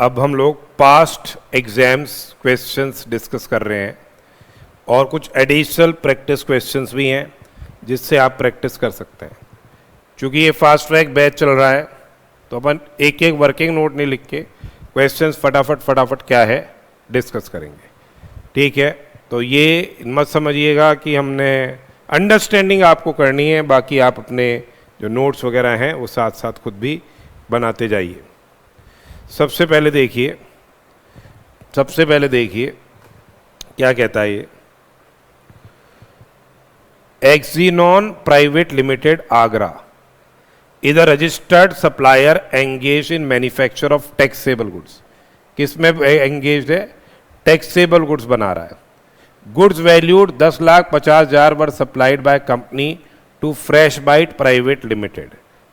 अब हम लोग पास्ट एग्जाम्स क्वेश्चंस डिस्कस कर रहे हैं और कुछ एडिशनल प्रैक्टिस क्वेश्चंस भी हैं जिससे आप प्रैक्टिस कर सकते हैं। क्योंकि ये फास्ट ट्रैक बैच चल रहा है तो अपन एक एक वर्किंग नोट नहीं लिख के क्वेश्चंस फटाफट क्या है डिस्कस करेंगे। ठीक है, तो ये मत समझिएगा कि हमने अंडरस्टैंडिंग आपको करनी है, बाकी आप अपने जो नोट्स वगैरह हैं वो साथ साथ खुद भी बनाते जाइए। सबसे पहले देखिए क्या कहता है ये। एक्जीनॉन private limited Agra is a registered supplier engage in manufacture of taxable goods. किस में एंगेज है? टैक्सेबल गुड्स बना रहा है। Goods valued 10,50,000 were supplied by company to Fresh Bite private limited,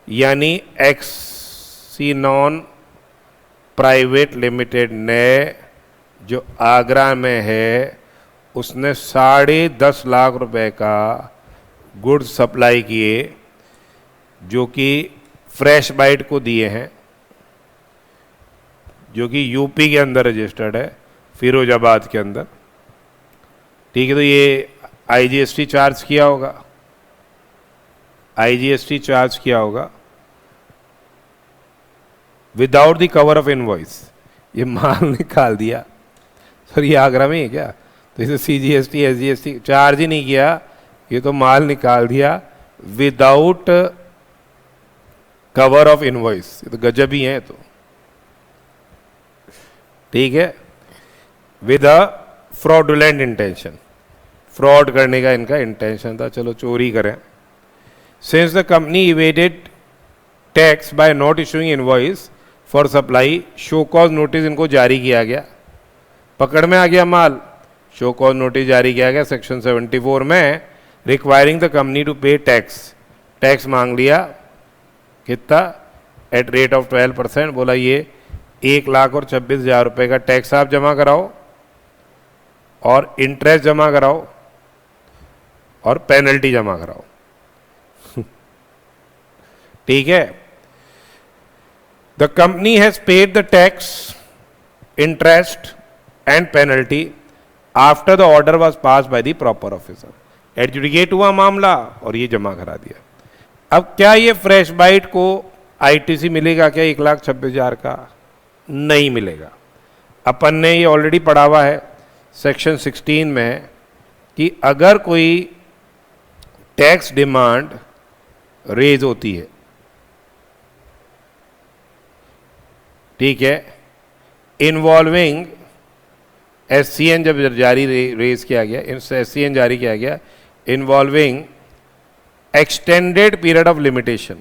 यानी एक्सीनॉन प्राइवेट लिमिटेड ने जो आगरा में है उसने 10.5 लाख रुपए का गुड्स सप्लाई किए जो कि फ्रेश बाइट को दिए हैं, जो कि यूपी के अंदर रजिस्टर्ड है, फिरोजाबाद के अंदर। ठीक है, तो ये आईजीएसटी चार्ज किया होगा without the cover of invoice. ये माल निकाल दिया सर, ये आगरा में है क्या? तो इसे सीजीएसटी एसजीएसटी चार्ज ही नहीं किया, ये तो माल निकाल दिया विदाउट कवर ऑफ इनवॉइस। ये तो गजब ही है। तो ठीक है, with a fraudulent intention, fraud करने का इनका इंटेंशन था, चलो चोरी करें। Since the company evaded tax bye not issuing invoice for supply, show cause notice इनको जारी किया गया। पकड़ में आ गया माल, शो कॉज नोटिस जारी किया गया सेक्शन 74 में, रिक्वायरिंग द कंपनी टू पे टैक्स मांग लिया। कितना? At rate of 12%। बोला ये 1,26,000 रुपये का टैक्स आप जमा कराओ और इंटरेस्ट जमा कराओ और पेनल्टी जमा कराओ। ठीक है, the company has paid the tax, interest and penalty after the order was pass by the proper officer. Adjudicate हुआ मामला और ये जमा करा दिया। अब क्या ये फ्रेश बाइट को आईटीसी मिलेगा क्या 1,26,000 का? नहीं मिलेगा। अपन ने ये ऑलरेडी पढ़ा हुआ है सेक्शन 16 में कि अगर कोई टैक्स डिमांड रेज होती है, ठीक है, इन्वॉल्विंग एससीएन, जब जारी रेज किया गया, एससीएन जारी किया गया involving extended period of limitation,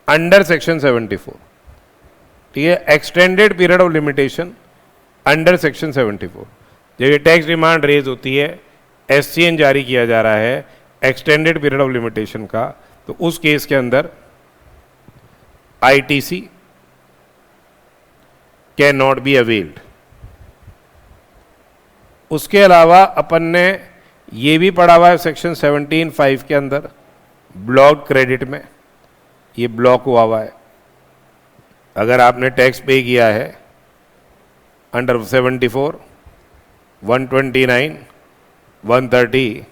under section 74। ठीक है, extended period of limitation under section 74। जब ये टैक्स डिमांड रेज होती है, एससीएन जारी किया जा रहा है एक्सटेंडेड पीरियड ऑफ लिमिटेशन का, तो उस केस के अंदर ITC can not be availed. उसके अलावा अपन ने ये भी पढ़ा हुआ है सेक्शन 17(5) के अंदर, ब्लॉक क्रेडिट में ये ब्लॉक हुआ है। अगर आपने टैक्स पे किया है under 74, 129, 130,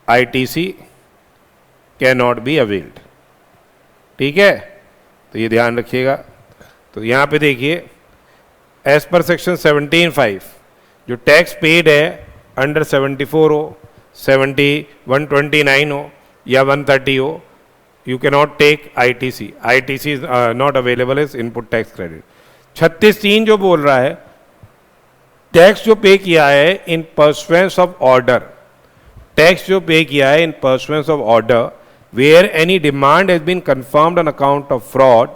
ITC can not be availed. ठीक है, तो ये ध्यान रखिएगा। तो यहाँ पे देखिए, एज पर सेक्शन 17(5) जो टैक्स पेड है अंडर 74 हो, 70, 129 हो या 130 हो, you can not take ITC. ITC is not available as input tax credit. 36(3) जो बोल रहा है, टैक्स जो पे किया है in pursuance of order, tax जो पे किया है in pursuance of order where any demand has been confirmed on account of fraud,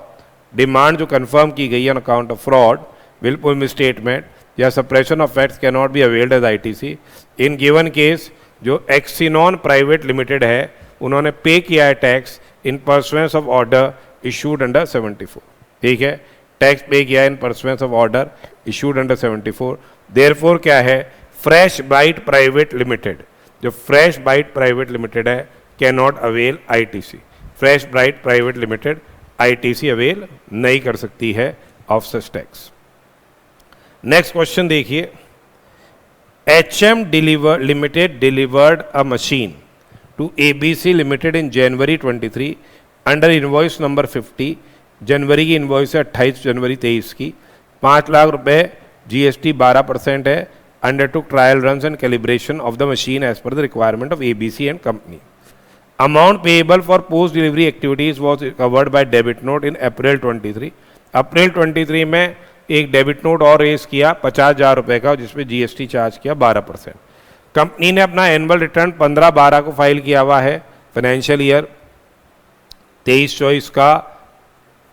demand जो कंफर्म की गई है on account of fraud, wilful misstatement या suppression of facts can not be availed as ITC. In given case जो एक्सीनॉन private limited है उन्होंने pay किया है tax in pursuance of order issued under 74। ठीक है, टैक्स पे किया है in pursuance of order issued under 74। Therefore क्या है, फ्रेश बाइट प्राइवेट लिमिटेड, जो फ्रेश बाइट प्राइवेट लिमिटेड है can not avail ITC. Fresh bright private limited ITC avail नहीं कर सकती है of such tax. Next question देखिए, HM Limited delivered a machine to ABC Limited in January 23 under invoice number 50। जनवरी की invoice है 28 जनवरी 23 की। 5 लाख रुपए, GST 12% है। Undertook trial runs and calibration of the machine as per the requirement of ABC and company. Amount payable for post delivery activities was covered by debit note in April 23। April 23 में एक debit note और raise किया 50,000 रुपये का, जिसमें GST charge किया 12%। Company ने अपना एनुअल रिटर्न 15/12 को फाइल किया हुआ है, फाइनेंशियल ईयर 23-24 का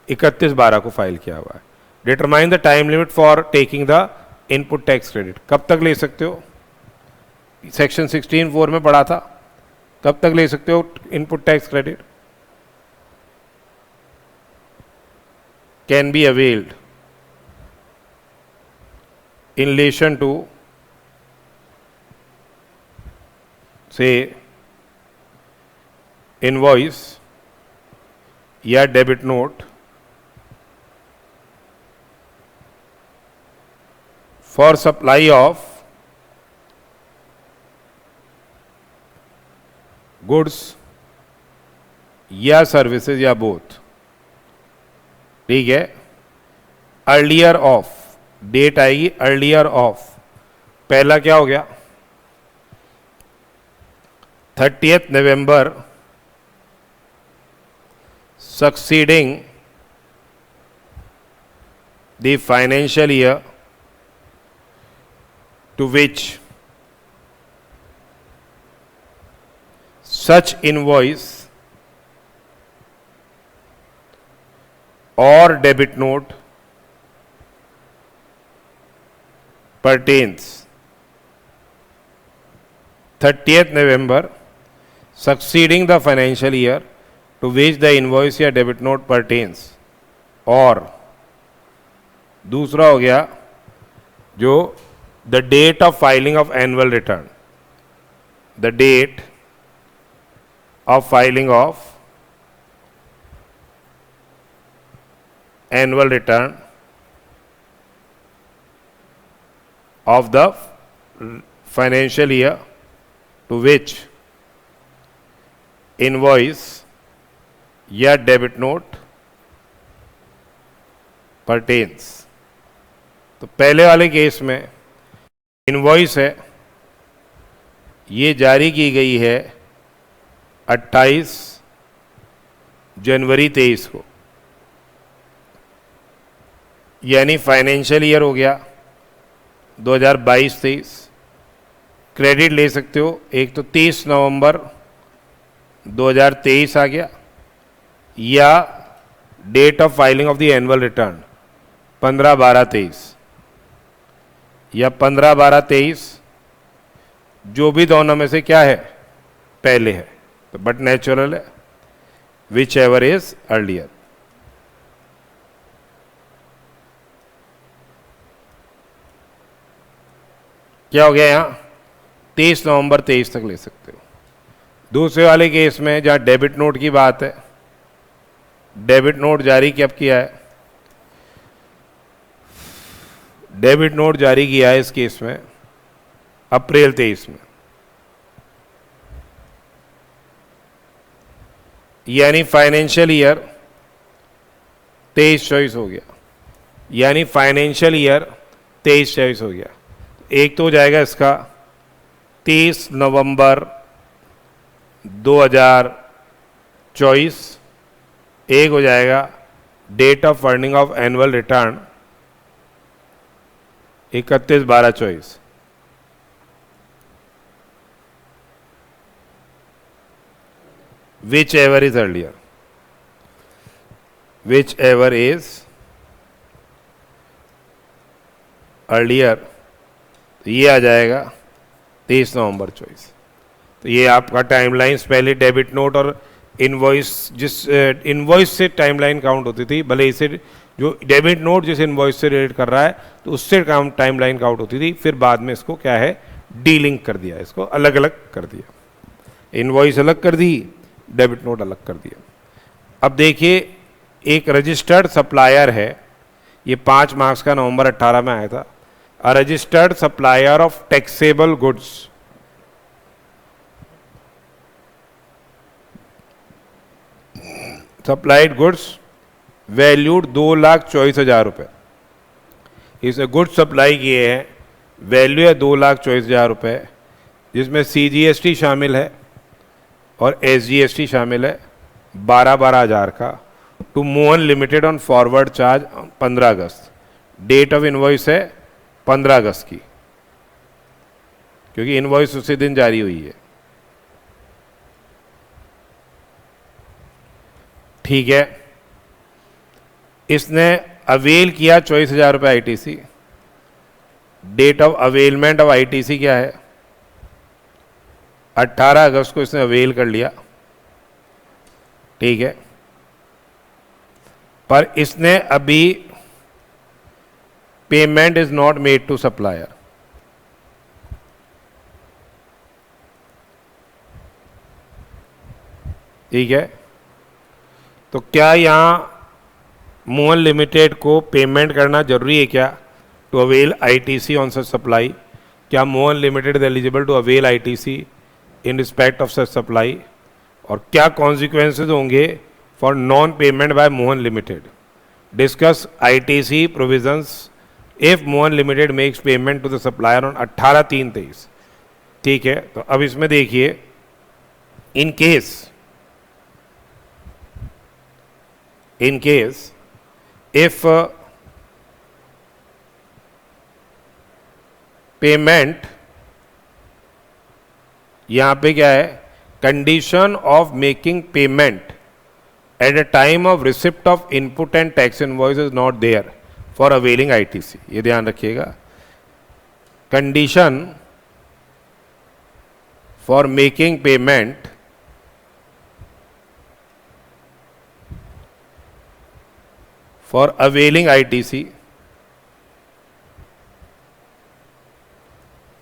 31/12 को फाइल किया हुआ है। Determine the time limit for taking the input tax credit. कब तक ले सकते हो? सेक्शन 16(4) में पढ़ा था, कब तक ले सकते हो input tax credit? Can be availed in relation to say invoice या debit note for supply of goods या सर्विसेज या बोथ। ठीक है, अर्लियर ऑफ डेट आएगी अर्लियर ऑफ। पहला क्या हो गया? 30th November succeeding the financial year to which such invoice और debit note pertains। 30th November succeeding the financial year to which the invoice या डेबिट नोट pertains। और दूसरा हो गया जो the date of filing of annual return, the date of filing of annual return of the financial year to which invoice या debit note pertains। तो पहले वाले केस में इनवॉइस है, ये जारी की गई है 28 जनवरी 23 को, यानी फाइनेंशियल ईयर हो गया 2022-23। क्रेडिट ले सकते हो, एक तो 30 नवंबर 2023 आ गया, या date of filing of the annual return 15/12/23 या 15/12/23, जो भी दोनों में से क्या है पहले है, तो बट नेचुरल है विच एवर इज अर्लियर। क्या हो गया यहाँ? 23 नवंबर 23 तक ले सकते हो। दूसरे वाले केस में जहाँ डेबिट नोट की बात है, डेबिट नोट जारी कब किया है? डेबिट नोट जारी किया है इस केस में अप्रैल 23 में, यानी फाइनेंशियल ईयर 23-24 हो गया, यानी फाइनेंशियल ईयर 23-24 हो गया। एक तो हो जाएगा इसका 30 नवंबर 2024, एक हो जाएगा date of funding of annual return 31/12/24। Whichever is earlier, whichever is earlier, ये आ जाएगा 23 नवंबर 24। तो ये आपका टाइमलाइन पहले डेबिट नोट और इनवॉइस, जिस इनवॉइस से टाइमलाइन काउंट होती थी, भले इसे जो डेबिट नोट जिस इनवॉइस से रिलेट कर रहा है तो उससे काम टाइमलाइन काउंट होती थी, फिर बाद में इसको क्या है डीलिंक कर दिया, इसको अलग अलग कर दिया। इनवॉइस अलग कर दी, डेबिट नोट अलग कर दिया। अब देखिए एक रजिस्टर्ड सप्लायर है, ये 5 मार्क्स का नवंबर 18 में आया था। अ registered supplier of taxable goods, supplied goods valued 2,24,000 रुपये। इसे गुड्स सप्लाई किए हैं, वैल्यू है 2,24,000 रुपये, जिसमें CGST शामिल है और SGST शामिल है 12,000 का। To Mohan limited on forward charge 15 August. Date of invoice है 15 अगस्त की, क्योंकि इनवॉइस उसी दिन जारी हुई है। ठीक है, इसने अवेल किया 24,000 रुपये ITC। Date of availment of ITC क्या है? 18 अगस्त को इसने अवेल कर लिया। ठीक है, पर इसने अभी payment is not made to supplier. ठीक है, तो क्या यहां मोहन लिमिटेड को पेमेंट करना जरूरी है क्या to avail ITC on such supply? क्या Mohan limited is eligible to avail ITC in respect of such supply? और क्या कॉन्सिक्वेंसेज होंगे for non payment by Mohan limited? Discuss ITC provisions if Mohan limited makes payment to the supplier on 18/3/23। ठीक है, तो अब इसमें देखिए, इन केस if पेमेंट, यहां पे क्या है, condition of making payment at a time of receipt of input and tax invoice is not there for availing ITC। ये ध्यान रखिएगा, condition for making payment for availing ITC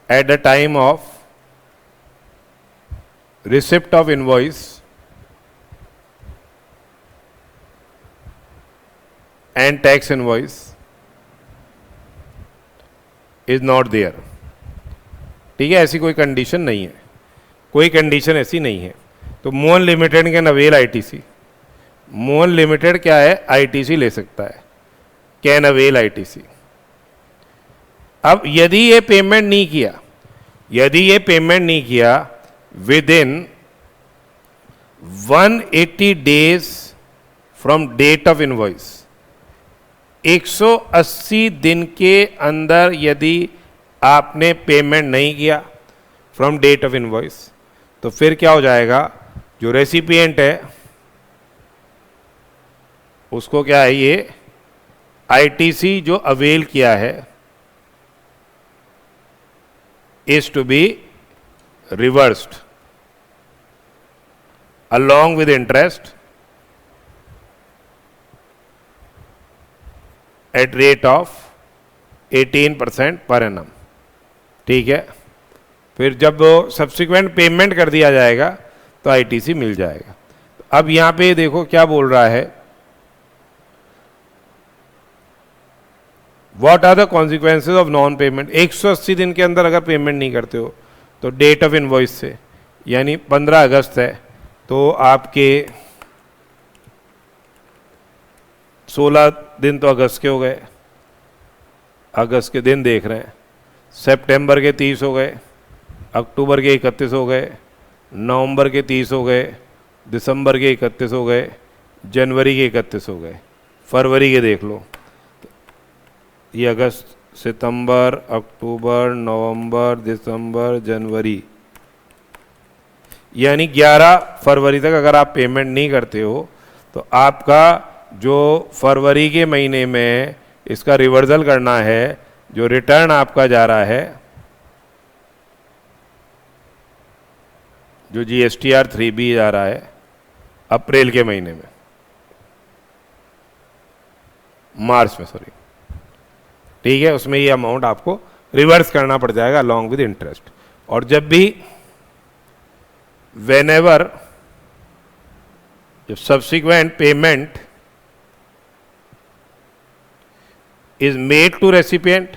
at the time of receipt of invoice and tax invoice is not there। ठीक है, ऐसी कोई condition नहीं है, कोई कंडीशन ऐसी नहीं है। तो Mohan limited can avail ITC। Mohan limited क्या है, ITC ले सकता है, कैन अवेल ITC। अब यदि ये पेमेंट नहीं किया within 180 days from date of invoice, 180 दिन के अंदर यदि आपने पेमेंट नहीं किया फ्रॉम डेट ऑफ इनवॉइस, तो फिर क्या हो जाएगा, जो रेसिपिएंट है उसको क्या है, ये ITC जो अवेल किया है is to be reversed along with interest at rate of 18% per annum। ठीक है, फिर जब सब्सिक्वेंट पेमेंट कर दिया जाएगा तो ITC मिल जाएगा। अब यहां पे देखो क्या बोल रहा है, what are the consequences of non payment. 180 दिन के अंदर अगर पेमेंट नहीं करते हो तो डेट ऑफ इनवॉइस से, यानी 15 अगस्त है, तो आपके 16 दिन तो अगस्त के हो गए, अगस्त के दिन देख रहे हैं, सितंबर के 30 हो गए, अक्टूबर के 31 हो गए, नवंबर के 30 हो गए, दिसंबर के 31 हो गए, जनवरी के 31 हो गए, फरवरी के देख लो, ये अगस्त, सितंबर, अक्टूबर, नवंबर, दिसंबर, जनवरी, यानी 11 फरवरी तक अगर आप पेमेंट नहीं करते हो तो आपका जो फरवरी के महीने में इसका रिवर्सल करना है, जो रिटर्न आपका जा रहा है, जो GSTR 3B जा रहा है अप्रैल के महीने में, मार्च में सॉरी, ठीक है, उसमें ये अमाउंट आपको रिवर्स करना पड़ जाएगा अलॉन्ग विद इंटरेस्ट। और जब भी whenever the subsequent payment is made to recipient,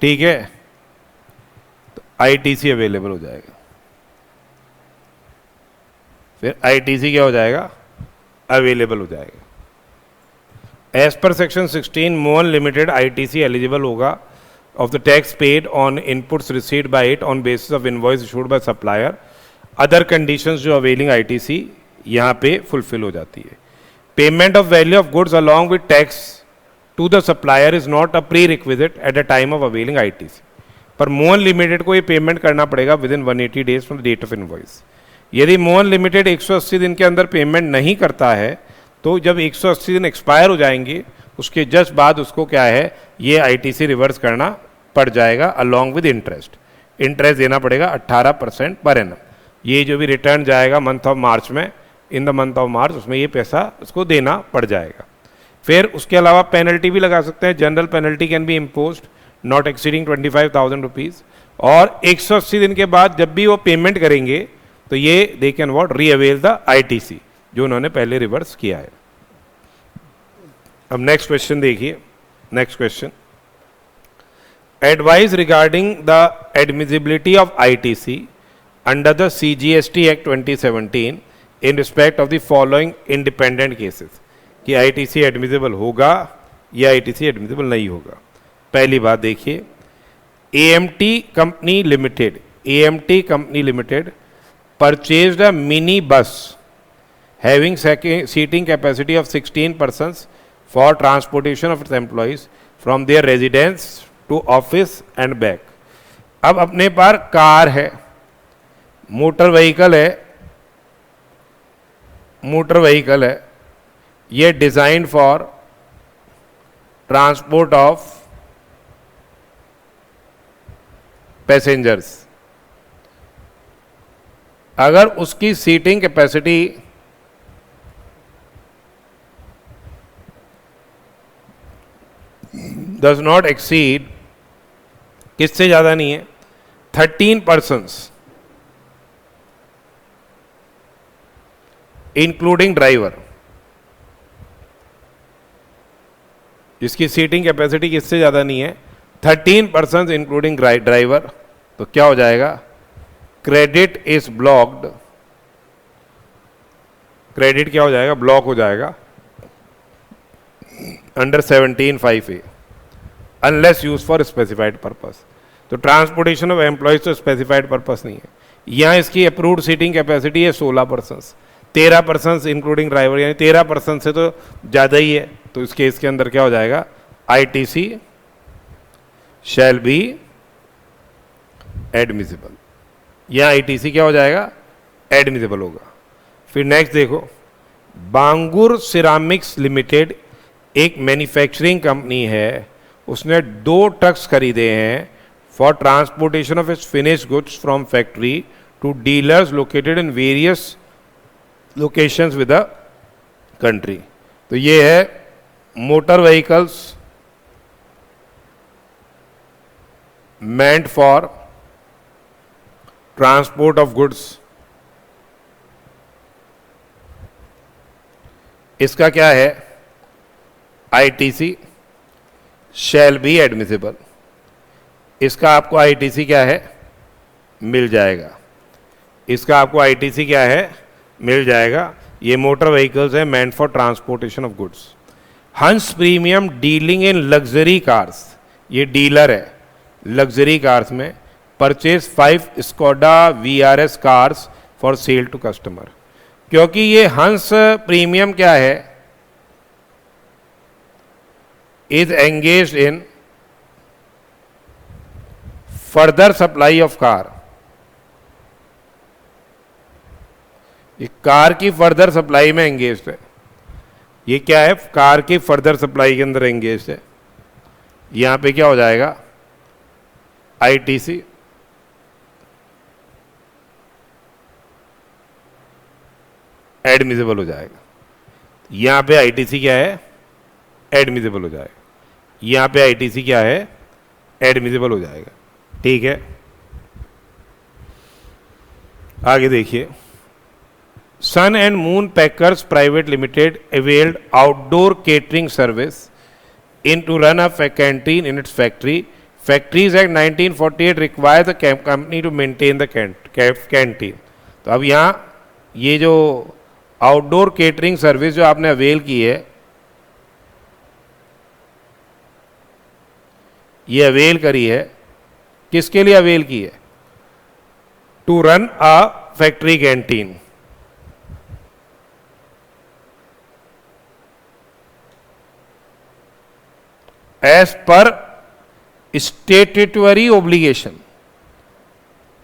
ठीक है, तो आईटीसी अवेलेबल हो जाएगा। फिर आईटीसी क्या हो जाएगा? अवेलेबल हो जाएगा। As per section 16 Mohan limited ITC eligible होगा of the tax paid on inputs received by it on basis of invoice issued by supplier. Other conditions जो अवेलिंग आईटीसी यहाँ पे फुलफिल हो जाती है। Payment of value of goods along with tax to the supplier is not a prerequisite at the time of availing ITC. पर Mohan limited को ये payment करना पड़ेगा within 180 days from the date of invoice. यदि Mohan limited 180 दिन के अंदर payment नहीं करता है तो जब 180 दिन एक्सपायर हो जाएंगे उसके जस्ट बाद उसको क्या है, ये आईटीसी रिवर्स करना पड़ जाएगा अलॉन्ग विद इंटरेस्ट। इंटरेस्ट देना पड़ेगा 18% पर एनम। ये जो भी रिटर्न जाएगा मंथ ऑफ मार्च में, इन द मंथ ऑफ मार्च, उसमें ये पैसा उसको देना पड़ जाएगा। फिर उसके अलावा पेनल्टी भी लगा सकते हैं। General penalty can be imposed not exceeding 25,000 rupees. और 180 दिन के बाद जब भी वो पेमेंट करेंगे तो ये they can what re avail the ITC जो उन्होंने पहले रिवर्स किया है। अब नेक्स्ट क्वेश्चन देखिए। Next question, advice regarding the admissibility of ITC under the CGST act 2017 in respect of the following independent cases, कि आईटीसी एडमिसिबल होगा या आईटीसी एडमिसिबल नहीं होगा। पहली बात देखिए, AMT company limited purchased a mini bus having seating capacity of 16 persons for transportation of it's employees from their residence to office and back. अब अपने पास कार है, मोटर व्हीकल है, ये design for transport of passengers. अगर उसकी seating capacity does not exceed, किससे ज्यादा नहीं है, 13 persons इंक्लूडिंग ड्राइवर। जिसकी सीटिंग कैपेसिटी किससे ज़्यादा नहीं है, 13 persons इंक्लूडिंग ड्राइवर, तो क्या हो जाएगा, क्रेडिट इज ब्लॉक्ड। क्रेडिट क्या हो जाएगा, ब्लॉक हो जाएगा under 17(5)(a) unless use for specified purpose. तो ट्रांसपोर्टेशन ऑफ एम्प्लॉयज तो स्पेसिफाइड पर्पस नहीं है। यहाँ इसकी अप्रूव्ड सीटिंग कैपेसिटी है 16 persons, 13 persons इंक्लूडिंग ड्राइवर, यानी 13 persons से तो ज़्यादा ही है। तो इस केस के अंदर क्या हो जाएगा, आईटीसी शैल बी एडमिसिबल। यह आईटीसी क्या हो जाएगा, एडमिसिबल होगा। फिर नेक्स्ट देखो, बांगुर सिरामिक्स लिमिटेड एक मैन्युफैक्चरिंग कंपनी है, उसने 2 ट्रक्स खरीदे हैं for transportation of its finished goods from factory to dealers located in various locations with the country. तो ये है motor vehicles meant for transport of goods। इसका क्या है, आईटीसी शैल बी एडमिसिबल। इसका आपको आईटीसी क्या है, मिल जाएगा। इसका आपको आईटीसी क्या है, मिल जाएगा। ये मोटर व्हीकल्स है meant for transportation of goods। Hans premium dealing in luxury cars, ये डीलर है लग्जरी कार्स में, purchase 5 Skoda VRS cars for sale to customer. क्योंकि ये हंस प्रीमियम क्या है, is engaged in further supply of car. ये car की फर्दर सप्लाई में एंगेज्ड है। ये क्या है, कार की फर्दर सप्लाई के अंदर एंगेज्ड है। यहां पे क्या हो जाएगा, आईटीसी एडमिसिबल हो जाएगा। यहां पे आईटीसी क्या है, एडमिसिबल हो जाएगा। यहां पे आईटीसी क्या है, एडमिसिबल हो जाएगा। ठीक है। आगे देखिए, Sun and Moon Packers private limited availed outdoor catering service in to run a canteen in its factory. Factories act 1948 require the company to maintain the canteen. तो अब यहाँ ये जो आउटडोर केटरिंग सर्विस जो आपने अवेल की है, ये अवेल करी है, किसके लिए अवेल की है? To run a factory canteen. As per statutory obligation,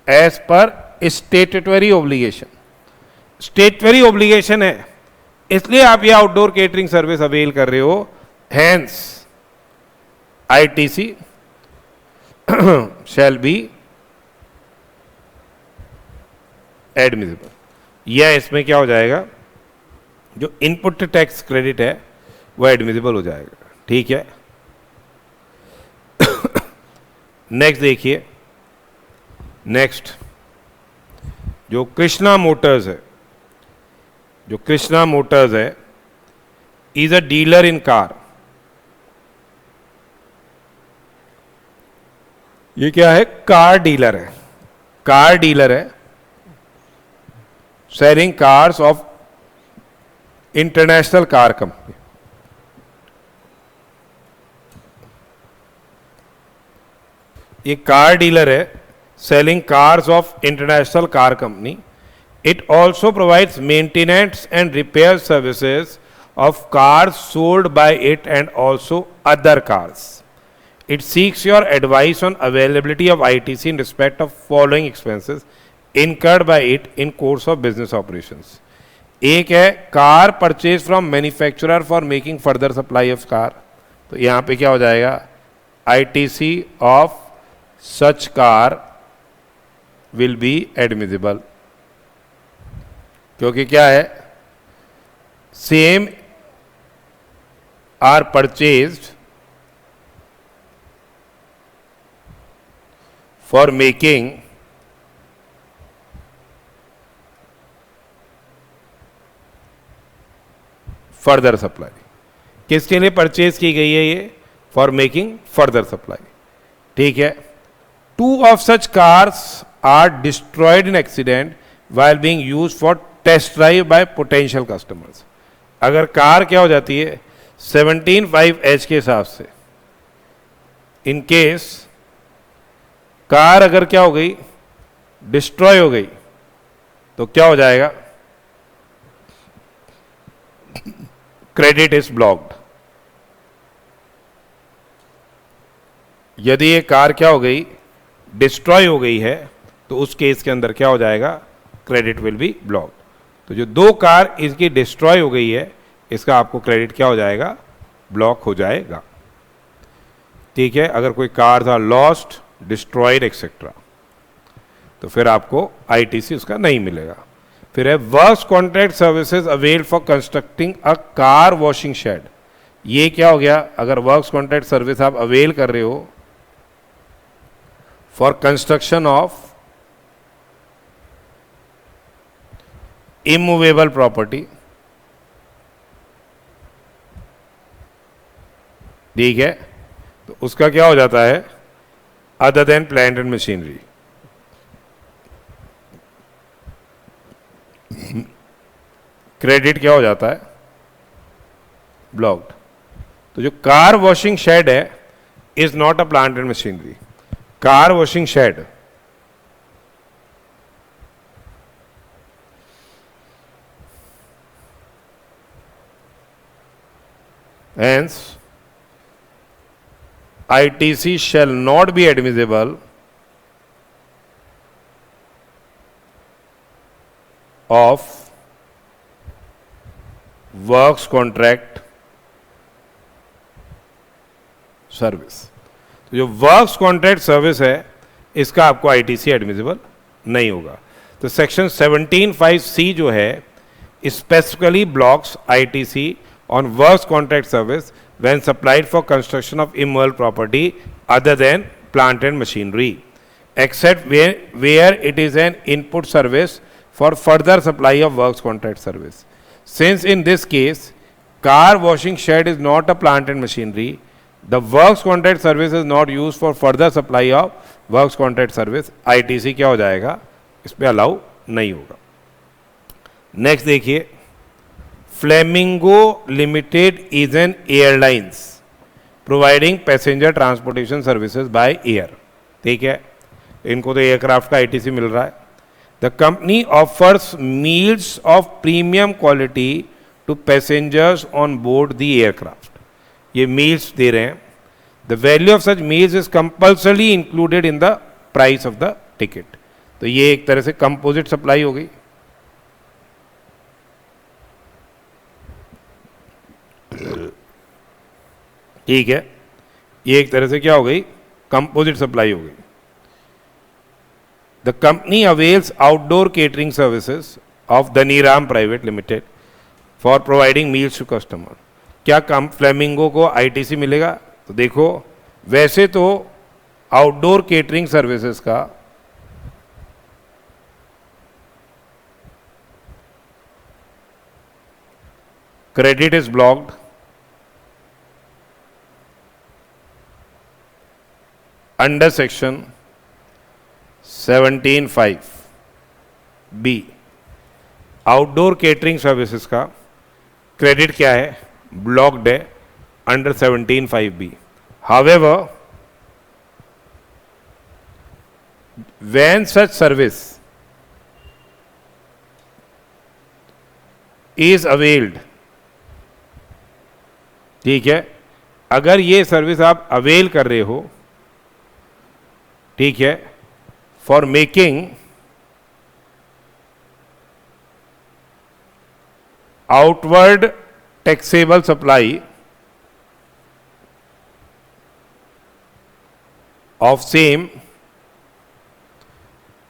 as per statutory obligation. Statutory obligation है, इसलिए आप ये आउटडोर केटरिंग सर्विस अवेल कर रहे हो. Hence ITC shall be admissible. यह इसमें क्या हो जाएगा, जो इनपुट टैक्स क्रेडिट है वह एडमिसिबल हो जाएगा. ठीक है. नेक्स्ट देखिए, नेक्स्ट जो कृष्णा मोटर्स है, जो कृष्णा मोटर्स है is a dealer in car. ये क्या है? कार डीलर है. कार डीलर है, selling cars of international car company. ये कार डीलर है, selling cars of international car company. It also provides maintenance and repair services of cars sold by it and also other cars. It seeks your advice on availability of ITC in respect of following expenses incurred by it in course of business operations. एक है car purchase from manufacturer for making further supply of car. तो यहाँ पे क्या हो जाएगा? ITC of such car will be admissible. क्योंकि क्या है? Same are purchased for making further supply. किसके लिए परचेज की गई है ये? For making further supply. ठीक है. 2 of such cars are destroyed in accident while being used for test drive by potential customers. अगर कार क्या हो जाती है 17.5H के हिसाब से, इन केस कार अगर क्या हो गई, डिस्ट्रॉय हो गई, तो क्या हो जाएगा? Credit is blocked. यदि ये कार क्या हो गई, डिस्ट्रॉय हो गई है, तो उस केस के अंदर क्या हो जाएगा? Credit will be blocked. तो जो 2 कार इसकी डिस्ट्रॉय हो गई है, इसका आपको क्रेडिट क्या हो जाएगा? ब्लॉक हो जाएगा. ठीक है. अगर कोई कार था लॉस्ट, डिस्ट्रॉयड एक्सेट्रा, तो फिर आपको ITC उसका नहीं मिलेगा. फिर है works contract services avail for constructing a car washing shed. ये क्या हो गया? अगर वर्क्स कॉन्ट्रैक्ट सर्विस आप अवेल कर रहे हो for construction of immovable property, ठीक है, तो उसका क्या हो जाता है? Other than plant and machinery. Credit क्या हो जाता है? ब्लॉक्ड. तो जो कार वॉशिंग शेड है is not a plant and machinery. Car washing shed hence ITC shall not be admissible of works contract service. तो जो वर्क्स कॉन्ट्रैक्ट सर्विस है इसका आपको ITC एडमिसिबल नहीं होगा. तो सेक्शन 17(5)(c) जो है specifically blocks ITC on works contract service when supplied for construction of immovable property other than plant and machinery, except where it is an input service for further supply of works contract service. Since in this case car washing shed is not a plant and machinery, the works contract service is not used for further supply of works contract service. ITC क्या हो जाएगा, इस पे allow नहीं होगा. Next देखिए, flamingo limited is an airlines providing passenger transportation services by air. ठीक है, इनको तो एयरक्राफ्ट का ITC मिल रहा है. The company offers meals of premium quality to passengers on board the aircraft. ये मील्स दे रहे हैं. The value of such meals is compulsory included in the price of the ticket. तो ये एक तरह से कंपोजिट सप्लाई हो गई. ठीक है, ये एक तरह से क्या हो गई, कंपोजिट सप्लाई हो गई. The company avails outdoor catering services of Dhaniram private limited for providing meals to customer. क्या कम फ्लेमिंगो को ITC मिलेगा? तो देखो, वैसे तो आउटडोर केटरिंग सर्विसेज का credit is blocked under section 17(5)(b). Outdoor catering services का क्रेडिट क्या है, ब्लॉक्ड है under 17(5)(b). However, when such service is availed, ठीक है, अगर ये सर्विस आप अवेल कर रहे हो, ठीक है, for making outward taxable supply of same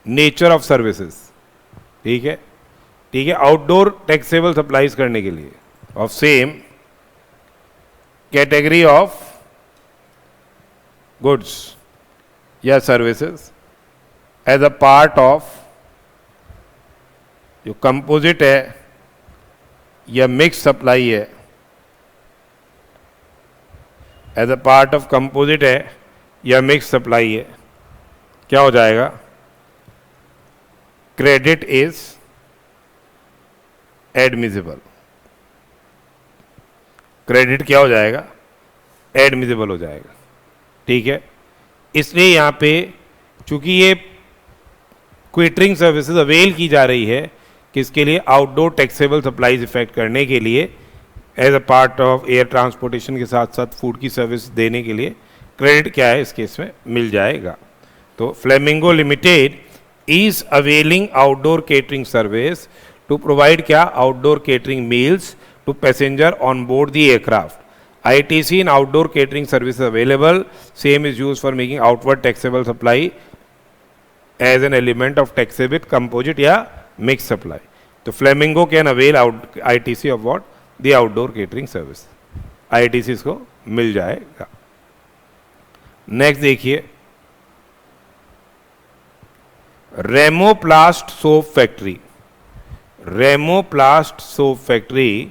nature of services. ठीक है, ठीक है, आउटडोर टैक्सेबल सप्लाईज करने के लिए of same category of goods या services as a part of, जो कंपोजिट है या मिक्स सप्लाई है, as a part of composite है या मिक्स सप्लाई है, क्या हो जाएगा, क्रेडिट इज एडमिसिबल. क्रेडिट क्या हो जाएगा, एडमिसिबल हो जाएगा. ठीक है, इसलिए यहाँ पे चूंकि ये केटरिंग सर्विसेज अवेल की जा रही है, किसके लिए, आउटडोर टैक्सेबल सप्लाईज इफेक्ट करने के लिए, as a part of air transportation के साथ साथ फूड की सर्विस देने के लिए क्रेडिट क्या है, इस केस में मिल जाएगा. तो Flamingo limited is availing outdoor catering service to provide क्या, outdoor catering meals to passenger on board the aircraft. ITC in outdoor catering service is available. Same is used for making outward taxable supply as an element of taxable composite या mixed supply. तो Flamingo can avail ITC of what? The outdoor catering service. ITC इसको मिल जाएगा. Next देखिए, रेमोप्लास्ट soap factory. रेमोप्लास्ट soap factory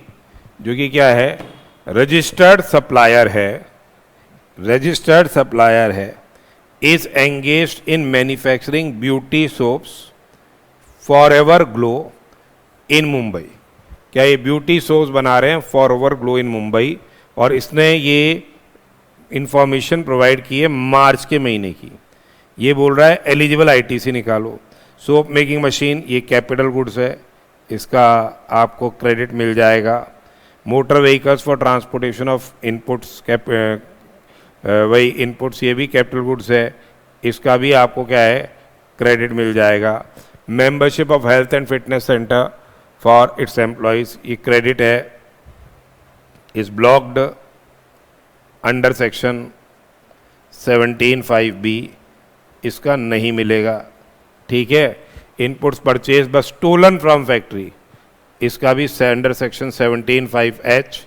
जो कि क्या है, registered supplier है, रजिस्टर्ड सप्लायर है, is engaged in manufacturing beauty soaps forever glow in Mumbai. क्या ये ब्यूटी सोप्स बना रहे हैं फॉरएवर ग्लो इन मुंबई, और इसने ये इंफॉर्मेशन प्रोवाइड की है मार्च के महीने की. ये बोल रहा है एलिजिबल ITC निकालो. सोप मेकिंग मशीन ये कैपिटल गुड्स है, इसका आपको क्रेडिट मिल जाएगा. Motor vehicles for transportation of inputs, वही इनपुट्स ये भी कैपिटल गुड्स है, इसका भी आपको क्या है, क्रेडिट मिल जाएगा. Membership of health and fitness centre for its employees, ये क्रेडिट है, is blocked under section 17(5)(b), इसका नहीं मिलेगा. ठीक है, इनपुट्स परचेज बस स्टोलन फ्रॉम फैक्ट्री, इसका भी अंडर सेक्शन 17(5)(h),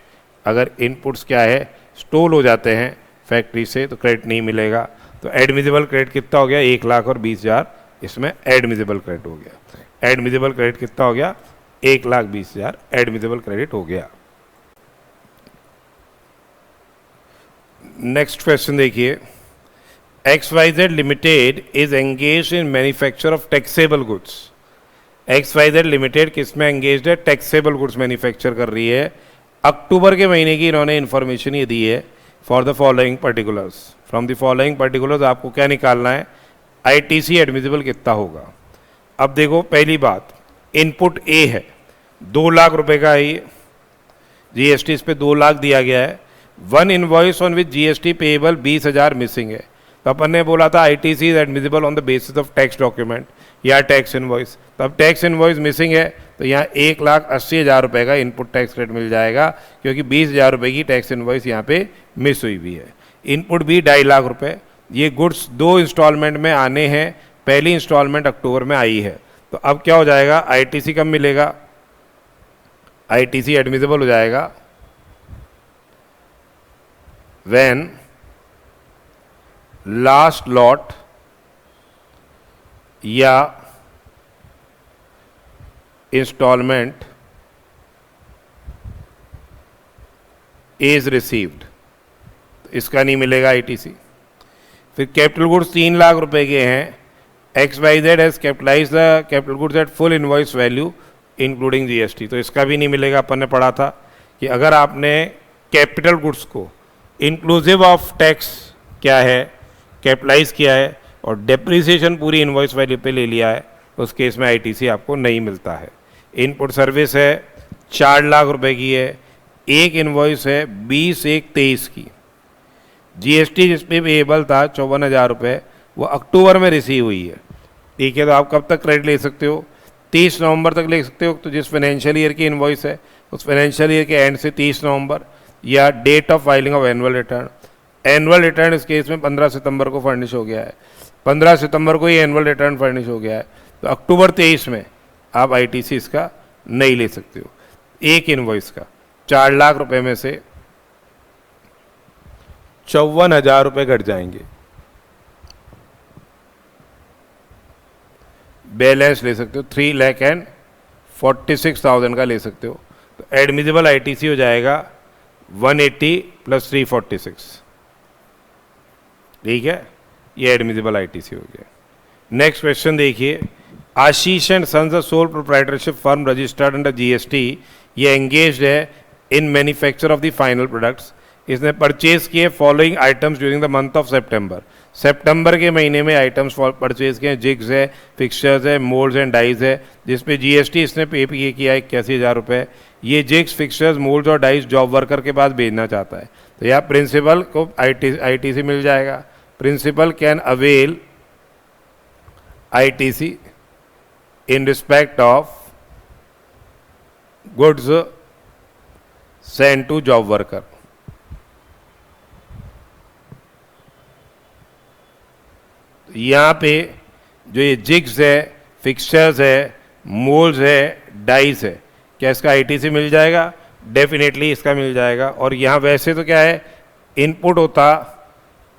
अगर इनपुट्स क्या है, स्टोल हो जाते हैं फैक्ट्री से, तो क्रेडिट नहीं मिलेगा. तो एडमिसिबल क्रेडिट कितना हो गया, 1,20,000 इसमें एडमिसिबल क्रेडिट हो गया। एडमिसिबल क्रेडिट कितना हो गया? 1,20,000 एडमिसिबल क्रेडिट हो गया। नेक्स्ट क्वेश्चन देखिए, XYZ limited is engage in manufacture of taxable goods. XYZ limited किस में एंगेज है? टैक्सेबल गुड्स मैन्युफैक्चर कर रही है। अक्टूबर के महीने की इन्होंने इन्फॉर्मेशन ये दी है। For the following particulars, from the following particulars आपको क्या निकालना है? ITC एडमिसिबल कितना होगा? अब देखो, पहली बात, इनपुट ए है, 2 लाख रुपए का है ये, GST इस पे 2 लाख दिया गया है। One invoice on which GST payable 20,000 missing है। तो अपन ने बोला था ITC is admissible on the basis of tax document या टैक्स इनवॉइस। तो अब टैक्स इनवॉइस मिसिंग है, तो यहाँ 1,80,000 रुपये का इनपुट टैक्स क्रेडिट मिल जाएगा, क्योंकि 20,000 रुपये की टैक्स इनवॉइस यहाँ पे मिस हुई हुई है। इनपुट भी 2.5 लाख रुपये। ये गुड्स 2 इंस्टॉलमेंट में आने हैं, पहली इंस्टॉलमेंट अक्टूबर में आई है। तो अब क्या हो जाएगा? ITC कब मिलेगा? ITC एडमिसिबल हो जाएगा when लास्ट लॉट या इंस्टॉलमेंट इज रिसीव्ड। इसका नहीं मिलेगा ITC। फिर कैपिटल गुड्स 3 लाख रुपए के हैं। XYZ has capitalise the capital goods at full invoice value including GST। तो इसका भी नहीं मिलेगा। अपन ने पढ़ा था कि अगर आपने कैपिटल गुड्स को इंक्लूसिव ऑफ टैक्स क्या है, कैपिटलाइज किया है और डेप्रिसिएशन पूरी इनवॉइस वैल्यू पे ले लिया है, तो उस केस में ITC आपको नहीं मिलता है। इनपुट सर्विस है 4 लाख रुपए की है, एक इनवॉइस है 20/1/23 की। GST जिस पे पेएबल था 54,000 रुपये, वो अक्टूबर में रिसीव हुई है। ठीक है, तो आप कब तक क्रेडिट ले सकते हो? 30 नवंबर तक ले सकते हो। तो जिस फाइनेंशियल ईयर की इनवॉइस है उस फाइनेंशियल ईयर के एंड से 30 नवंबर, या date of filing of annual return. Annual return इस केस में 15 सितंबर को फर्निश हो गया है, 15 सितंबर को ही एनुअल रिटर्न फर्निश हो गया है। तो अक्टूबर 23 में आप ITC इसका नहीं ले सकते हो। एक इनवॉइस का 4 लाख रुपए में से 54,000 रुपये घट जाएंगे। बैलेंस ले सकते हो 3,46,000 का ले सकते हो। तो एडमिसिबल ITC हो जाएगा 180 + 346। ठीक है, ये एडमिसिबल ITC हो गया। नेक्स्ट क्वेश्चन देखिए, Ashish and sons a sole proprietorship firm registered under GST, ये एंगेज्ड है in manufacture of the final products. इसने परचेज किए following items during the month of सितंबर। सितंबर के महीने में आइटम्स परचेज किए, जिग्स है, फिक्सचर्स है, मोल्ड्स एंड डाइज है, जिसपे GST इसने पे किया 81,000 रुपये। ये जिग्स, फिक्सचर्स, मोल्ड्स और डाइज जॉब वर्कर के पास भेजना चाहता है। तो यहाँ प्रिंसिपल को ITC मिल जाएगा। Principal can avail ITC in respect of goods sent to job worker। यहाँ पे जो ये जिग्स है, फिक्सचर्स है, मोल्ड्स है, डाइस है, क्या इसका ITC मिल जाएगा? डेफिनेटली इसका मिल जाएगा। और यहाँ वैसे तो क्या है, इनपुट होता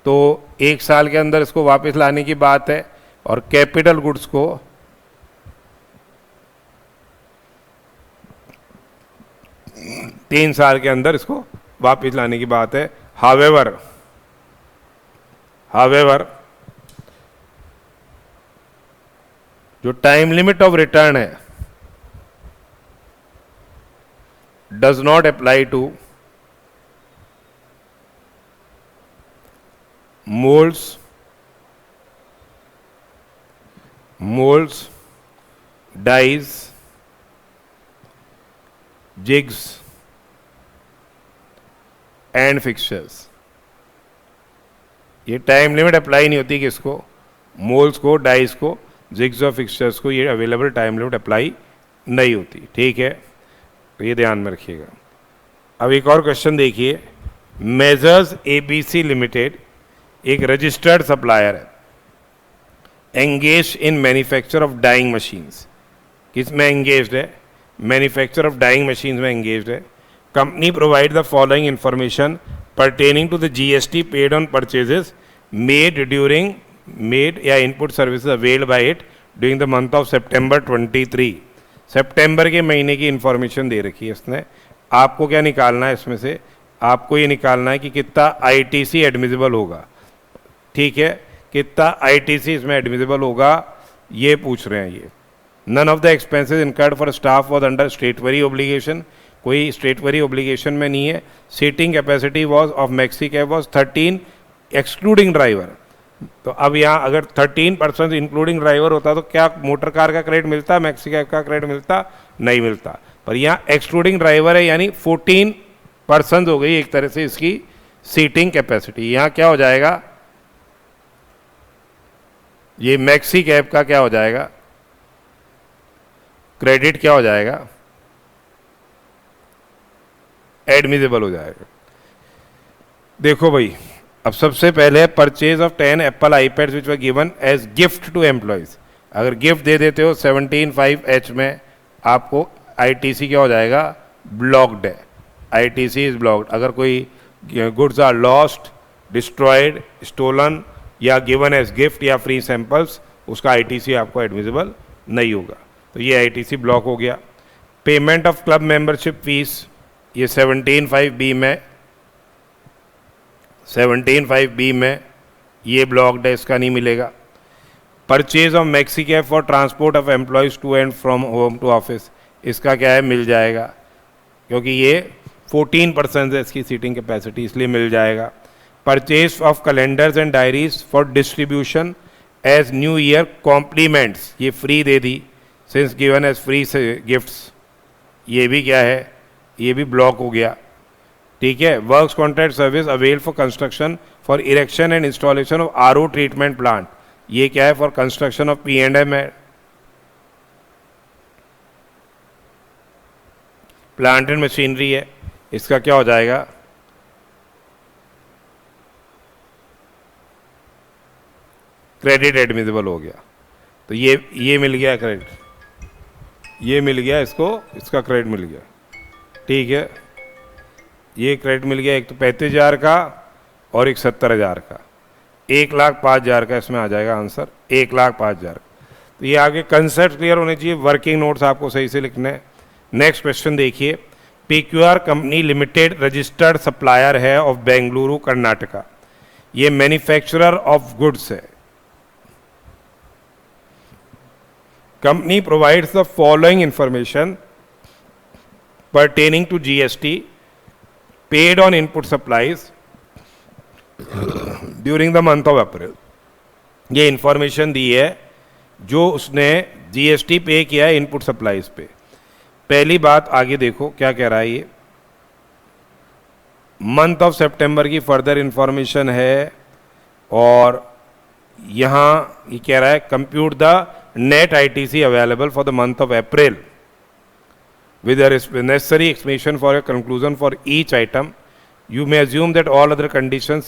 तो 1 साल के अंदर इसको वापस लाने की बात है, और कैपिटल गुड्स को 3 साल के अंदर इसको वापस लाने की बात है। हावेवर जो टाइम लिमिट ऑफ रिटर्न है does not apply to moulds, dies, jigs and fixtures. ये टाइम लिमिट अप्लाई नहीं होती किसको? मोल्स को, डाइस को, जिग्स और फिक्सचर्स को ये अवेलेबल टाइम लिमिट अप्लाई नहीं होती। ठीक है, तो ये ध्यान में रखिएगा। अब एक और क्वेश्चन देखिए, मेजर्स ABC लिमिटेड एक रजिस्टर्ड सप्लायर है, engage in manufacture of dyeing machines. किस में एंगेज्ड है? मैन्युफैक्चर ऑफ डाइंग मशीन्स में एंगेज्ड है। Company provide the following information pertaining to the GST paid on purchases made during made या input services availed by it during the month of सितंबर 23। सितंबर के महीने की इंफॉर्मेशन दे रखी है इसने। आपको क्या निकालना है इसमें से? आपको ये निकालना है कि कितना आईटीसी एडमिसिबल होगा। ठीक है, कितना आईटीसी इसमें एडमिसिबल होगा ये पूछ रहे हैं ये। None of the expenses incurred for staff was under statutory obligation, कोई स्टेटवरी ओब्लिगेशन में नहीं है। Seating capacity was of maxi cab was 13 excluding driver. तो अब यहाँ अगर 13% इंक्लूडिंग ड्राइवर होता तो क्या मोटर कार का क्रेडिट मिलता, मैक्सी कैब का क्रेडिट मिलता? नहीं मिलता। पर यहाँ एक्सक्लूडिंग ड्राइवर है, यानी 14% हो गई एक तरह से इसकी सीटिंग कैपेसिटी। यहाँ क्या हो जाएगा, ये मैक्सी कैब का क्या हो जाएगा, क्रेडिट क्या हो जाएगा, एडमिसिबल हो जाएगा। देखो भाई, अब सबसे पहले purchase of 10 Apple iPads which were given as gift to employees. अगर गिफ्ट दे देते हो 17(5)(h) में, आपको आईटीसी क्या हो जाएगा, ब्लॉक्ड है। ITC is blocked. अगर कोई goods are lost, destroyed, stolen या गिवन एज गिफ्ट या फ्री सैंपल्स, उसका आईटीसी आपको एडमिसिबल नहीं होगा। तो ये आईटीसी ब्लॉक हो गया। Payment of club membership fees, ये 17(5)(b) में, 17(5)(b) में ये ब्लॉक्ड है, इसका नहीं मिलेगा। Purchase of maxi cab for transport of employees to and from home to office, इसका क्या है, मिल जाएगा, क्योंकि ये 14% है इसकी सीटिंग कैपेसिटी, इसलिए मिल जाएगा। Purchase of calendars and diaries for distribution as new year compliments, ये फ्री दे दी since given as free gifts, ये भी क्या है, ये भी ब्लॉक हो गया। ठीक है। Works contract service avail for construction for erection and installation of RO treatment plant, ये क्या है, फॉर कंस्ट्रक्शन ऑफ P&M है। प्लांट एंड मशीनरी है, इसका क्या हो जाएगा, क्रेडिट एडमिसिबल हो गया। तो ये मिल गया क्रेडिट, ये मिल गया इसको, इसका क्रेडिट मिल गया। ठीक है, ये क्रेडिट मिल गया, एक तो 35,000 का और एक 70,000 का, 1,05,000 का इसमें आ जाएगा आंसर, 1,05,000। तो ये आगे कंसेप्ट क्लियर होने चाहिए, वर्किंग नोट्स आपको सही से लिखने हैं। नेक्स्ट क्वेश्चन देखिए, PQR company limited registered supplier है ऑफ बेंगलुरु कर्नाटका, ये मैन्युफैक्चरर ऑफ गुड्स है। Company provides the following information pertaining to GST paid on input supplies during the month of April। ये इंफॉर्मेशन दी है जो उसने GST पे किया है इनपुट सप्लाईज पे। पहली बात आगे देखो क्या कह रहा है, ये मंथ ऑफ सितंबर की फर्दर इंफॉर्मेशन है, और यहाँ ये कह रहा है compute the net ITC available for the month of April with the necessary explanation for a conclusion for each item. You may assume that all other conditions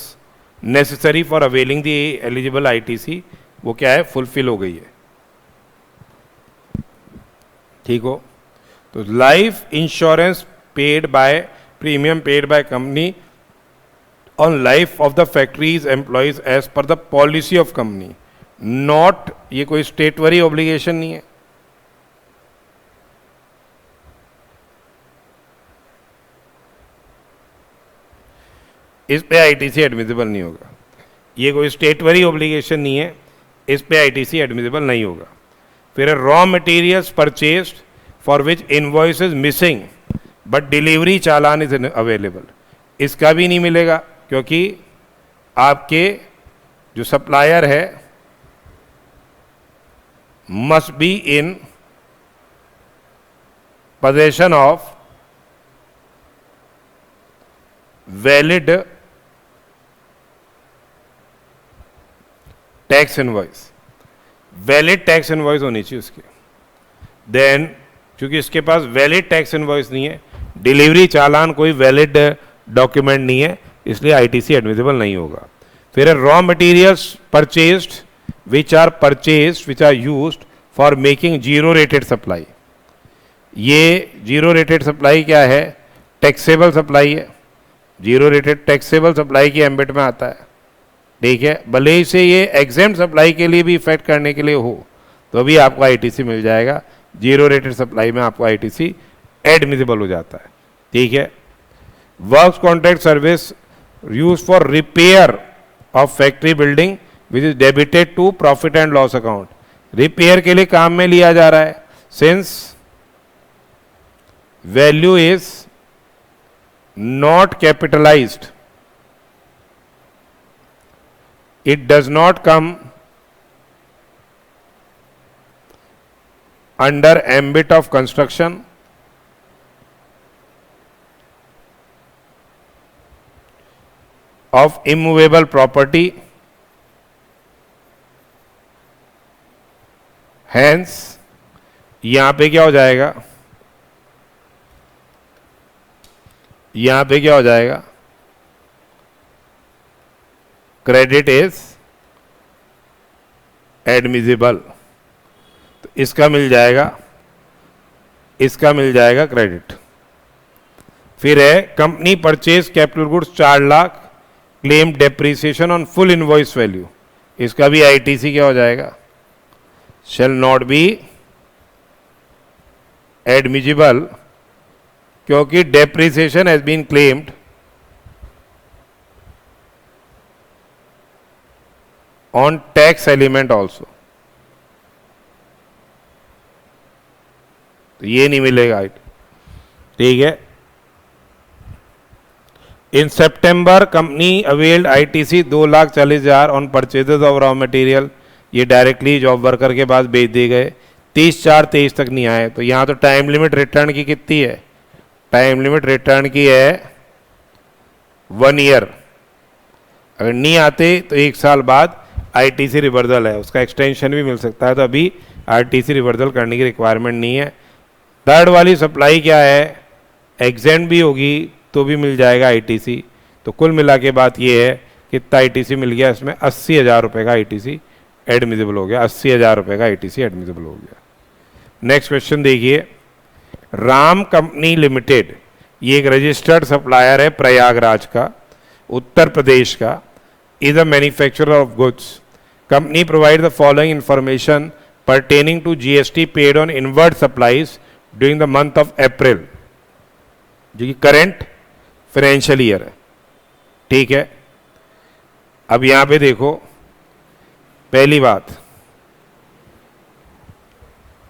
necessary for availing the eligible ITC वो क्या है, fulfil हो गई है। ठीक हो, तो life insurance paid by, premium paid by company on life of the factories employees as per the policy of company, not, ये कोई स्टेटवरी ऑब्लिगेशन नहीं है। इस पे ITC एडमिसिबल नहीं होगा, ये कोई स्टेटवरी ऑब्लिगेशन नहीं है, इस पे ITC एडमिसिबल नहीं होगा। फिर raw materials purchased for which invoice is missing but delivery challan is available, इसका भी नहीं मिलेगा, क्योंकि आपके जो सप्लायर है must be in possession of valid tax invoice, valid tax invoice होनी चाहिए उसकी। देन क्योंकि इसके पास वैलिड टैक्स इनवॉइस नहीं है, डिलीवरी चालान कोई वैलिड डॉक्यूमेंट नहीं है, इसलिए ITC एडमिसिबल नहीं होगा। फिर raw materials purchased which are used for making zero rated supply, ये जीरो रेटेड सप्लाई क्या है, टैक्सेबल सप्लाई है, जीरो रेटेड टैक्सेबल सप्लाई की एम्बिट में आता है। ठीक है, भले ही से ये एग्जेम्प्ट सप्लाई के लिए भी इफेक्ट करने के लिए हो तो भी आपको आईटीसी मिल जाएगा। जीरो रेटेड सप्लाई में आपको आईटीसी एडमिसिबल हो जाता है। ठीक है, works contract service use for repair of factory building which is debited to profit and loss account. Repair के लिए काम में लिया जा रहा है, since value is not capitalised, it does not come under ambit of construction of immovable property, hence यहां पे क्या हो जाएगा, यहां पे क्या हो जाएगा, क्रेडिट इज एडमिसिबल। तो इसका मिल जाएगा, इसका मिल जाएगा क्रेडिट। फिर है कंपनी परचेज कैपिटल गुड्स 4 लाख, claim depreciation on full invoice value, इसका भी आईटीसी क्या हो जाएगा, शेल नॉट बी एडमिसिबल, क्योंकि depreciation has been claimed on tax element also, तो ये नहीं मिलेगा। ठीक है, इन सितंबर company availed ITC 2,40,000 on purchases of raw material, ये डायरेक्टली जॉब वर्कर के पास भेज दिए गए, 30/4/23 तक नहीं आए। तो यहाँ तो टाइम लिमिट रिटर्न की कितनी है, टाइम लिमिट रिटर्न की है 1 ईयर। अगर नहीं आते तो 1 साल बाद आईटीसी रिवर्सल है, उसका एक्सटेंशन भी मिल सकता है। तो अभी आईटीसी रिवर्सल करने की रिक्वायरमेंट नहीं है। थर्ड वाली सप्लाई क्या है, एग्जेंट भी होगी तो भी मिल जाएगा आईटीसी। तो कुल मिला के बात ये है कितना आईटीसी मिल गया, इसमें 80,000 रुपये का आईटीसी एडमिसिबल हो गया, 80,000 रुपये का आईटीसी एडमिसिबल हो गया। नेक्स्ट क्वेश्चन देखिए, राम कंपनी लिमिटेड, ये एक रजिस्टर्ड सप्लायर है प्रयागराज का, उत्तर प्रदेश का, is a manufacturer of goods. Company provide the following information pertaining to GST paid on inward supplies during the month of April, जो कि करंट फाइनेंशियल ईयर है। ठीक है, अब यहां पे देखो, पहली बात,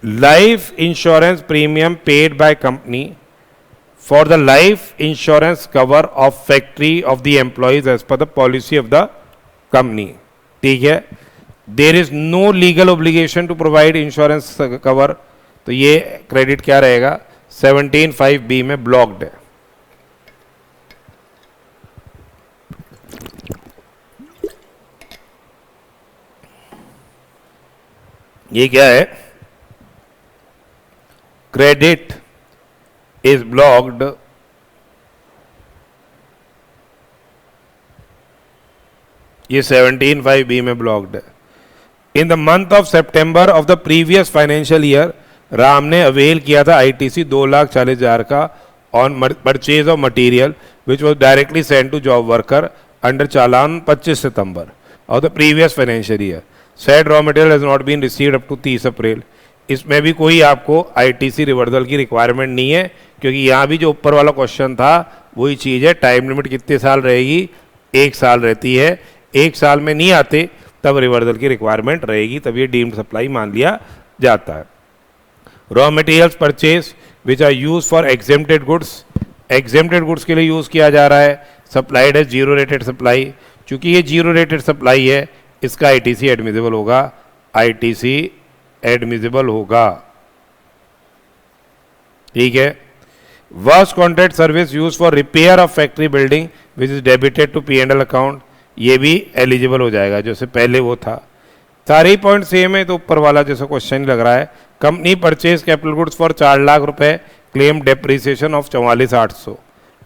life insurance premium paid by company for the life insurance cover of factory of the employees as per the policy of the company. ठीक है, there is no legal obligation to provide insurance cover, तो ये credit क्या रहेगा, 17(5)(b) में blocked है। ये क्या है, क्रेडिट इज ब्लॉक्ड ये 17(5)(b) में ब्लॉक्ड है। In the month of September of the previous financial year, Ram ने अवेल किया था आईटीसी 2,40,000 का on purchase of material which was directly send to job worker under challan 25 September of the previous financial year. Said raw material has not been received up to 30 April. इसमें भी कोई आपको ITC reversal की requirement नहीं है, क्योंकि यहाँ भी जो ऊपर वाला क्वेश्चन था वही चीज़ है। टाइम लिमिट कितने साल रहेगी, 1 साल रहती है। 1 साल में नहीं आते तब रिवर्सल की रिक्वायरमेंट रहेगी, तब ये डीम्ड सप्लाई मान लिया जाता है। Raw materials purchase which are use for exempted goods, exempted goods के लिए यूज़ किया जा रहा है। सप्लाइड है जीरो रेटेड सप्लाई, चूंकि ये जीरो रेटेड सप्लाई है इसका आईटीसी एडमिसिबल होगा, आईटीसी एडमिसिबल होगा। ठीक है, works contract service use for repair of factory building which is debited to P&L account, ये भी एलिजिबल हो जाएगा, जैसे पहले वो था। सारे ही पॉइंट सेम है, तो ऊपर वाला जैसा क्वेश्चन लग रहा है। Company purchase capital goods for 4 lakh रुपए, क्लेम डेप्रिसिएशन ऑफ 44,800।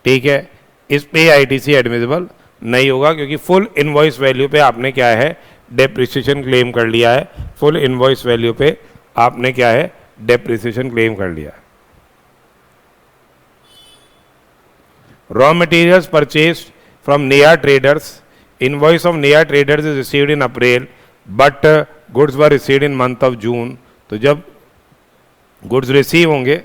ठीक है, इस पे आईटीसी एडमिसिबल नहीं होगा, क्योंकि फुल इनवॉइस वैल्यू पे आपने क्या है, डेप्रिसिएशन क्लेम कर लिया है। फुल इनवॉइस वैल्यू पे आपने क्या है, डेप्रिसिएशन क्लेम कर लिया है। Raw materials purchase from Neha traders invoice of Neha traders is received in April but goods were received in month of June. तो जब गुड्स रिसीव होंगे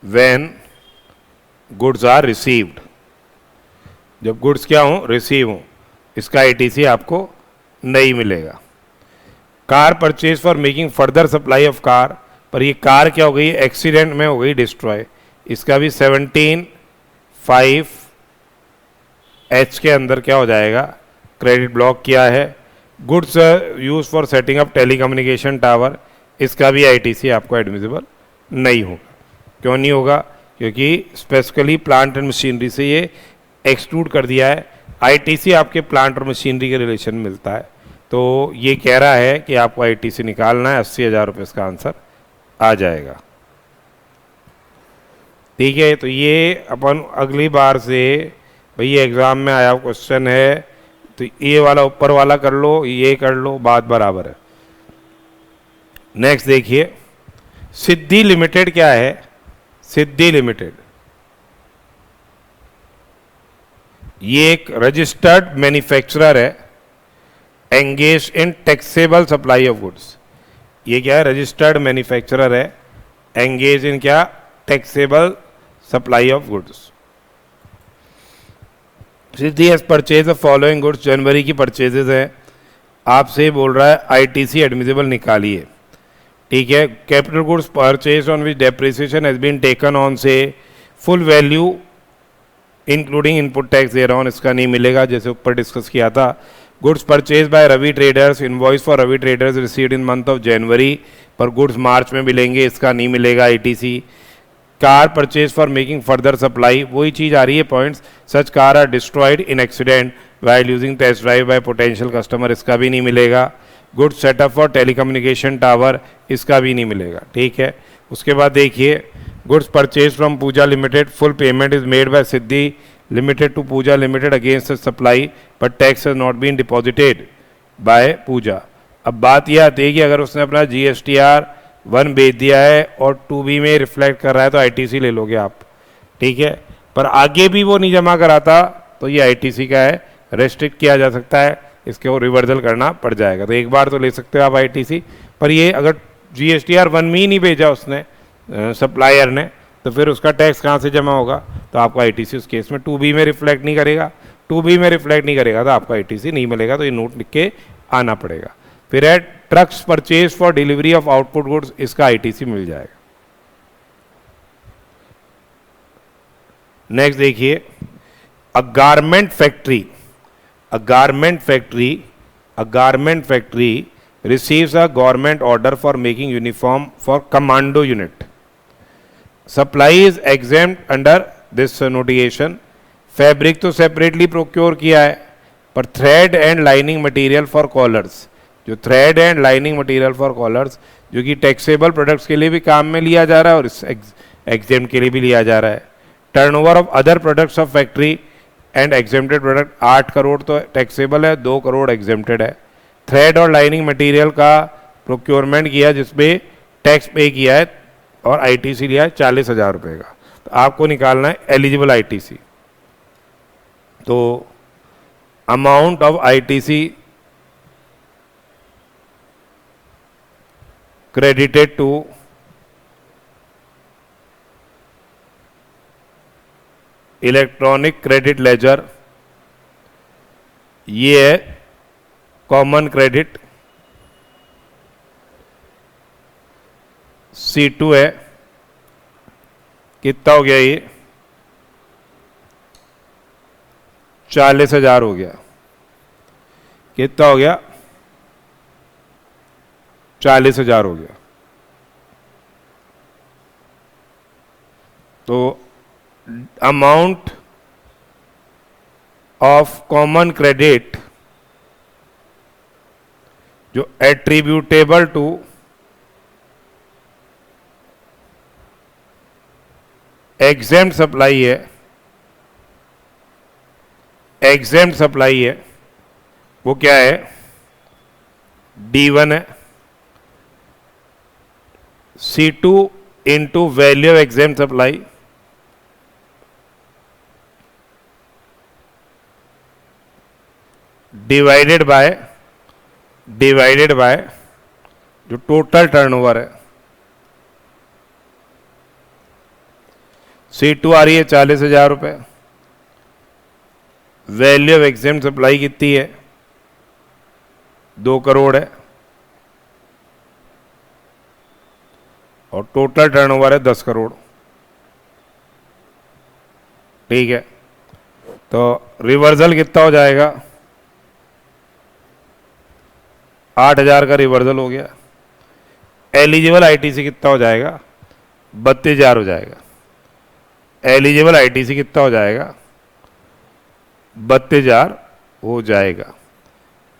when गुड्स आर रिसीव्ड, जब गुड्स क्या हो, रिसीव हो, इसका ATC आपको नहीं मिलेगा। Car purchase for making further supply of car, पर ये कार क्या हो गई, एक्सीडेंट में हो गई डिस्ट्रॉय, इसका भी 17(5)(h) के अंदर क्या हो जाएगा, क्रेडिट ब्लॉक किया है। Goods use for setting up telecommunication tower, इसका भी ITC आपको एडमिसिबल नहीं होगा। क्यों नहीं होगा, क्योंकि स्पेसिफिकली प्लांट एंड मशीनरी से ये एक्सक्लूड कर दिया है। ITC आपके प्लांट और मशीनरी के रिलेशन में मिलता है। तो ये कह रहा है कि आपको ITC निकालना है, 80,000 रुपये इसका आंसर आ जाएगा। ठीक है, तो ये अपन अगली बार से, भाई ये एग्ज़ाम में आया क्वेश्चन है तो ये वाला ऊपर वाला कर लो, ये कर लो, बात बराबर है। नेक्स्ट देखिए, सिद्धि लिमिटेड क्या है, सिद्धि लिमिटेड ये एक रजिस्टर्ड मैन्युफैक्चरर है, engage in taxable supply of goods. ये क्या है, रजिस्टर्ड मैन्युफैक्चरर है, एंगेज इन क्या, taxable supply of goods. Siddhi has purchase of following goods, जनवरी की परचेजेज है, आपसे बोल रहा है ITC एडमिसिबल निकालिए। ठीक है, capital goods purchase on which depreciation has been taken on से full value including input tax thereon, इसका नहीं मिलेगा, जैसे ऊपर डिस्कस किया था। Goods purchase by Ravi traders, invoice for Ravi traders received in month of जनवरी, पर गुड्स मार्च में मिलेंगे, इसका नहीं मिलेगा ITC। Car purchase for making further supply, वही चीज़ आ रही है points, such car are destroyed in accident while using test drive by potential customer, इसका भी नहीं मिलेगा। Good setup for telecommunication tower, इसका भी नहीं मिलेगा। ठीक है, उसके बाद देखिए, goods purchase from Pooja limited, full payment is made by Siddhi limited to Pooja limited against supply but tax has not been deposited by Pooja. अब बात यह आती है कि अगर उसने अपना GSTR 1 बेच दिया है और 2B में रिफ्लेक्ट कर रहा है तो ITC ले लोगे आप। ठीक है, पर आगे भी वो नहीं जमा कराता तो ये ITC का है, रेस्ट्रिक्ट किया जा सकता है, इसके वो रिवर्सल करना पड़ जाएगा। तो एक बार तो ले सकते हो आप ITC, पर ये अगर GSTR 1 में ही नहीं भेजा उसने सप्लायर ने, तो फिर उसका टैक्स कहाँ से जमा होगा, तो आपको ITC उस केस में 2B में रिफ्लेक्ट नहीं करेगा। 2B में रिफ्लेक्ट नहीं करेगा तो आपको ITC नहीं मिलेगा, तो ये नोट लिख के आना पड़ेगा। फिर है trucks purchase for delivery of output goods, इसका ITC मिल जाएगा। नेक्स्ट देखिए, अ garment factory, a garment factory receives a government order for making uniform for commando unit. Supply is exempt under this notification. Fabric तो separately procure किया है, पर thread and lining material for collars, जो thread and lining material for collars जो कि taxable products के लिए भी काम में लिया जा रहा है और इस exempt के लिए भी लिया जा रहा है। Turnover of other products of factory and exempted product 8 crore तो टैक्सेबल है, 2 करोड़ एग्जेम्प्टेड है। थ्रेड और लाइनिंग मटेरियल का प्रोक्योरमेंट किया जिसपे टैक्स पे किया है और ITC लिया है 40,000 रुपये का, तो आपको निकालना है एलिजिबल ITC। तो amount of ITC credited to electronic credit ledger, ये है कॉमन क्रेडिट, C2 है, कितना हो गया ये, 40,000 हो गया, कितना हो गया, 40,000 हो गया। तो अमाउंट ऑफ कॉमन क्रेडिट जो एट्रीब्यूटेबल टू एग्जेम्प्ट सप्लाई है, एग्जेम्प्ट सप्लाई है, वो क्या है, D1 है। C2 into value of exempt supply divided by जो टोटल टर्नओवर है। C2 आ रही है 40,000 रुपये, वैल्यू ऑफ एग्जेम्प्ट सप्लाई कितनी है 2 करोड़ है, और टोटल टर्नओवर है 10 करोड़। ठीक है, तो रिवर्सल कितना हो जाएगा 8,000 का रिवर्सल हो गया। एलिजिबल आईटीसी कितना हो जाएगा 32,000 हो जाएगा। एलिजिबल आईटीसी कितना हो जाएगा 32,000 हो जाएगा।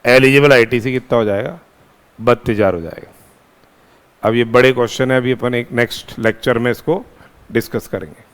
एलिजिबल आईटीसी कितना हो जाएगा 32,000 हो जाएगा। अब ये बड़े क्वेश्चन है, अभी अपन एक नेक्स्ट लेक्चर में इसको डिस्कस करेंगे।